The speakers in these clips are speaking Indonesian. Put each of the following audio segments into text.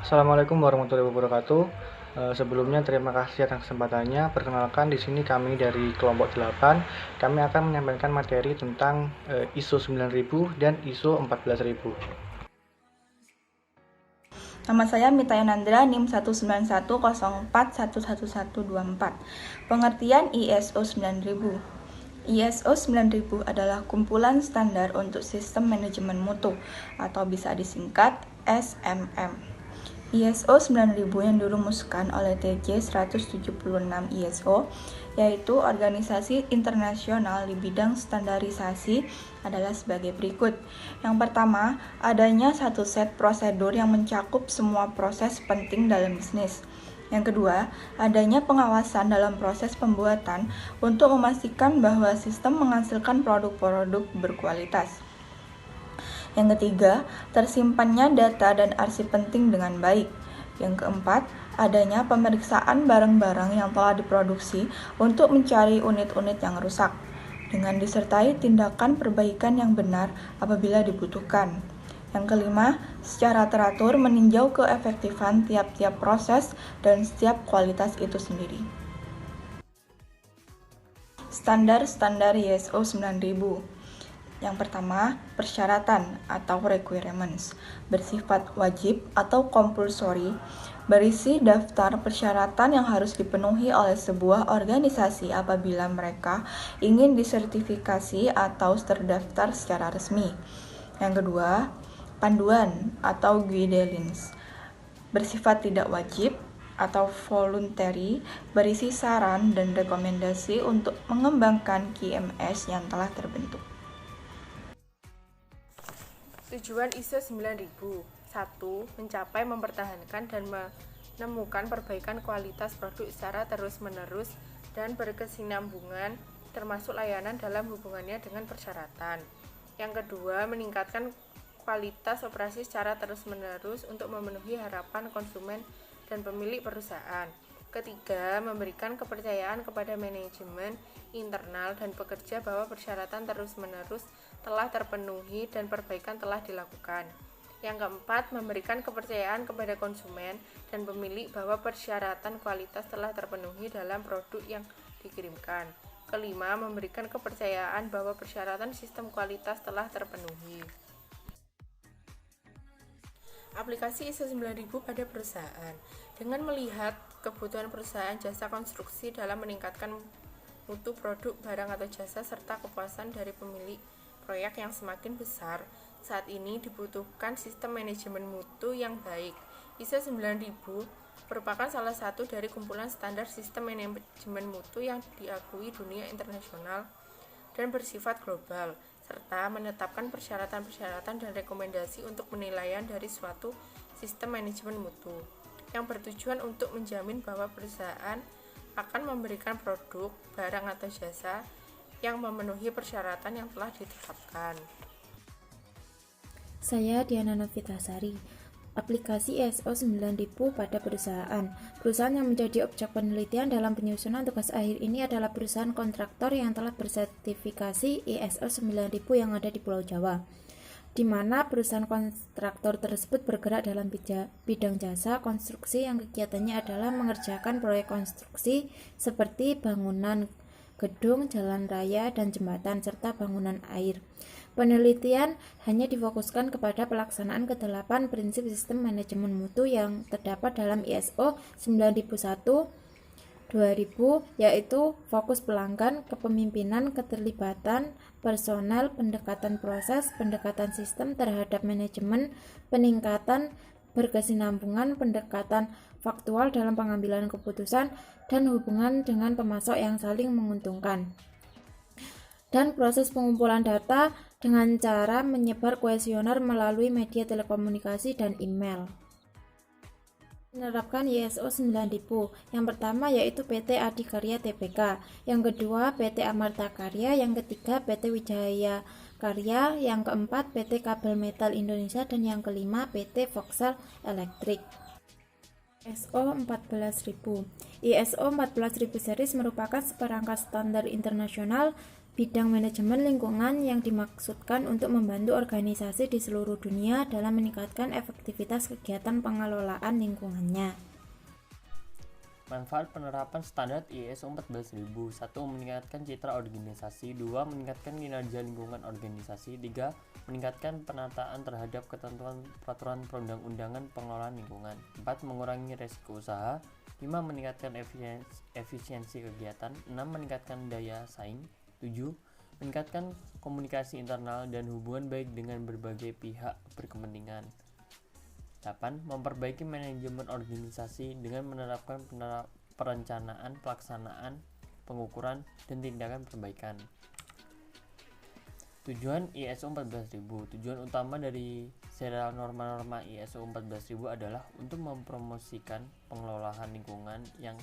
Assalamualaikum warahmatullahi wabarakatuh. Sebelumnya terima kasih atas kesempatannya. Perkenalkan di sini kami dari kelompok 8. Kami akan menyampaikan materi tentang ISO 9000 dan ISO 14000. Nama saya Mita Yanandra, NIM 19104111124. Pengertian ISO 9000. ISO 9000 adalah kumpulan standar untuk sistem manajemen mutu atau bisa disingkat SMM. ISO 9000 yang dirumuskan oleh TJ 176 ISO, yaitu organisasi internasional di bidang standarisasi, adalah sebagai berikut. Yang pertama, adanya satu set prosedur yang mencakup semua proses penting dalam bisnis. Yang kedua, adanya pengawasan dalam proses pembuatan untuk memastikan bahwa sistem menghasilkan produk-produk berkualitas. Yang ketiga, tersimpannya data dan arsip penting dengan baik. Yang keempat, adanya pemeriksaan barang-barang yang telah diproduksi untuk mencari unit-unit yang rusak, dengan disertai tindakan perbaikan yang benar apabila dibutuhkan. Yang kelima, secara teratur meninjau keefektifan tiap-tiap proses dan setiap kualitas itu sendiri. Standar-standar ISO 9000. Yang pertama, persyaratan atau requirements, bersifat wajib atau compulsory, berisi daftar persyaratan yang harus dipenuhi oleh sebuah organisasi apabila mereka ingin disertifikasi atau terdaftar secara resmi. Yang kedua, panduan atau guidelines, bersifat tidak wajib atau voluntary, berisi saran dan rekomendasi untuk mengembangkan QMS yang telah terbentuk. Tujuan ISO 9000: 1. Mencapai, mempertahankan, dan menemukan perbaikan kualitas produk secara terus-menerus dan berkesinambungan, termasuk layanan dalam hubungannya dengan persyaratan. Yang kedua, meningkatkan kualitas operasi secara terus-menerus untuk memenuhi harapan konsumen dan pemilik perusahaan. Ketiga, memberikan kepercayaan kepada manajemen internal dan pekerja bahwa persyaratan terus-menerus telah terpenuhi dan perbaikan telah dilakukan. Yang keempat, memberikan kepercayaan kepada konsumen dan pemilik bahwa persyaratan kualitas telah terpenuhi dalam produk yang dikirimkan. Kelima, memberikan kepercayaan bahwa persyaratan sistem kualitas telah terpenuhi. Aplikasi ISO 9000 pada perusahaan. Dengan melihat kebutuhan perusahaan jasa konstruksi dalam meningkatkan mutu produk, barang atau jasa serta kepuasan dari pemilik proyek yang semakin besar, saat ini dibutuhkan sistem manajemen mutu yang baik. ISO 9000 merupakan salah satu dari kumpulan standar sistem manajemen mutu yang diakui dunia internasional dan bersifat global, serta menetapkan persyaratan-persyaratan dan rekomendasi untuk penilaian dari suatu sistem manajemen mutu, yang bertujuan untuk menjamin bahwa perusahaan akan memberikan produk, barang, atau jasa yang memenuhi persyaratan yang telah ditetapkan. Saya Diana Novitasari. Aplikasi ISO 9000 pada perusahaan. Perusahaan yang menjadi objek penelitian dalam penyusunan tugas akhir ini adalah perusahaan kontraktor yang telah bersertifikasi ISO 9000 yang ada di Pulau Jawa, di mana perusahaan kontraktor tersebut bergerak dalam bidang jasa konstruksi yang kegiatannya adalah mengerjakan proyek konstruksi seperti bangunan gedung, jalan raya, dan jembatan, serta bangunan air. Penelitian hanya difokuskan kepada pelaksanaan ke-8 prinsip sistem manajemen mutu yang terdapat dalam ISO 9001/2000, yaitu fokus pelanggan, kepemimpinan, keterlibatan personel, pendekatan proses, pendekatan sistem terhadap manajemen, peningkatan berkesinambungan, pendekatan faktual dalam pengambilan keputusan, dan hubungan dengan pemasok yang saling menguntungkan, dan proses pengumpulan data dengan cara menyebar kuesioner melalui media telekomunikasi dan email. Menerapkan ISO 9000. Yang pertama yaitu PT Adikarya Tbk, yang kedua PT Amarta Karya, yang ketiga PT Wijaya Karya, yang keempat PT Kabel Metal Indonesia, dan yang kelima PT Vauxhall Electric. ISO 14000. ISO 14000 series merupakan seperangkat standar internasional Bidang manajemen lingkungan yang dimaksudkan untuk membantu organisasi di seluruh dunia dalam meningkatkan efektivitas kegiatan pengelolaan lingkungannya. Manfaat penerapan standar ISO 14000. 1. Meningkatkan citra organisasi. 2. Meningkatkan kinerja lingkungan organisasi. 3. Meningkatkan penataan terhadap ketentuan peraturan perundang-undangan pengelolaan lingkungan. 4. Mengurangi risiko usaha. 5. Meningkatkan efisiensi kegiatan. 6. Meningkatkan daya saing. 7. Meningkatkan komunikasi internal dan hubungan baik dengan berbagai pihak berkepentingan. 8. Memperbaiki manajemen organisasi dengan menerapkan perencanaan, pelaksanaan, pengukuran, dan tindakan perbaikan. Tujuan ISO 14000. Tujuan utama dari serial norma-norma ISO 14000 adalah untuk mempromosikan pengelolaan lingkungan yang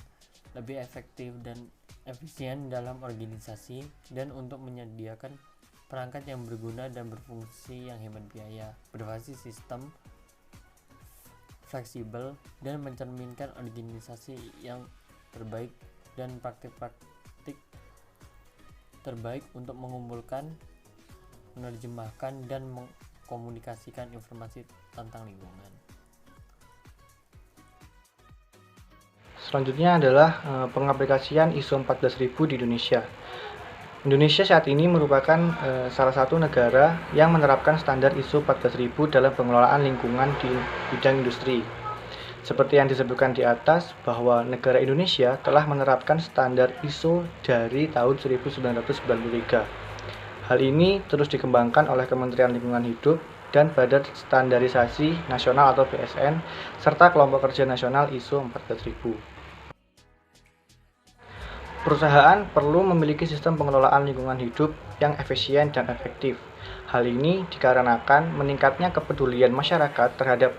lebih efektif dan efisien dalam organisasi dan untuk menyediakan perangkat yang berguna dan berfungsi yang hemat biaya, berbasis sistem fleksibel, dan mencerminkan organisasi yang terbaik dan praktik-praktik terbaik untuk mengumpulkan, menerjemahkan, dan mengkomunikasikan informasi tentang lingkungan. Selanjutnya adalah pengaplikasian ISO 14000 di Indonesia. Indonesia saat ini merupakan salah satu negara yang menerapkan standar ISO 14000 dalam pengelolaan lingkungan di bidang industri. Seperti yang disebutkan di atas, bahwa negara Indonesia telah menerapkan standar ISO dari tahun 1993. Hal ini terus dikembangkan oleh Kementerian Lingkungan Hidup dan Badan Standarisasi Nasional atau BSN, serta Kelompok Kerja Nasional ISO 14000. Perusahaan perlu memiliki sistem pengelolaan lingkungan hidup yang efisien dan efektif. Hal ini dikarenakan meningkatnya kepedulian masyarakat terhadap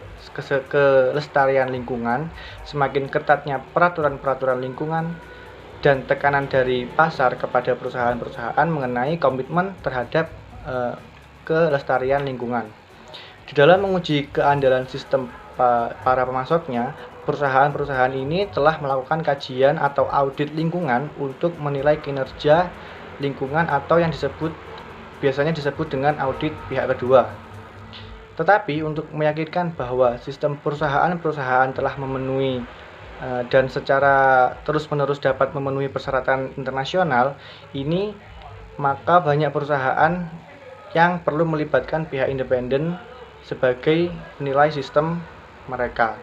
kelestarian lingkungan, semakin ketatnya peraturan-peraturan lingkungan, dan tekanan dari pasar kepada perusahaan-perusahaan mengenai komitmen terhadap kelestarian lingkungan. Di dalam menguji keandalan sistem para pemasoknya, perusahaan-perusahaan ini telah melakukan kajian atau audit lingkungan untuk menilai kinerja lingkungan atau yang biasanya disebut dengan audit pihak kedua. Tetapi untuk meyakinkan bahwa sistem perusahaan-perusahaan telah memenuhi dan secara terus-menerus dapat memenuhi persyaratan internasional ini, maka banyak perusahaan yang perlu melibatkan pihak independen sebagai penilai sistem mereka.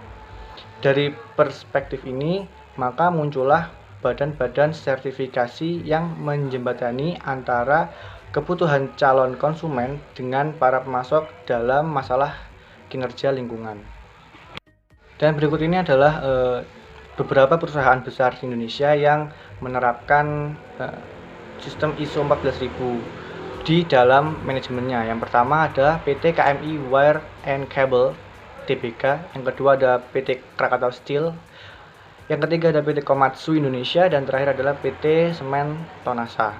Dari perspektif ini, maka muncullah badan-badan sertifikasi yang menjembatani antara kebutuhan calon konsumen dengan para pemasok dalam masalah kinerja lingkungan. Dan berikut ini adalah beberapa perusahaan besar di Indonesia yang menerapkan sistem ISO 14000 di dalam manajemennya. Yang pertama ada PT KMI Wire and Cable TBK, yang kedua ada PT Krakatau Steel, yang ketiga ada PT Komatsu Indonesia, dan terakhir adalah PT Semen Tonasa.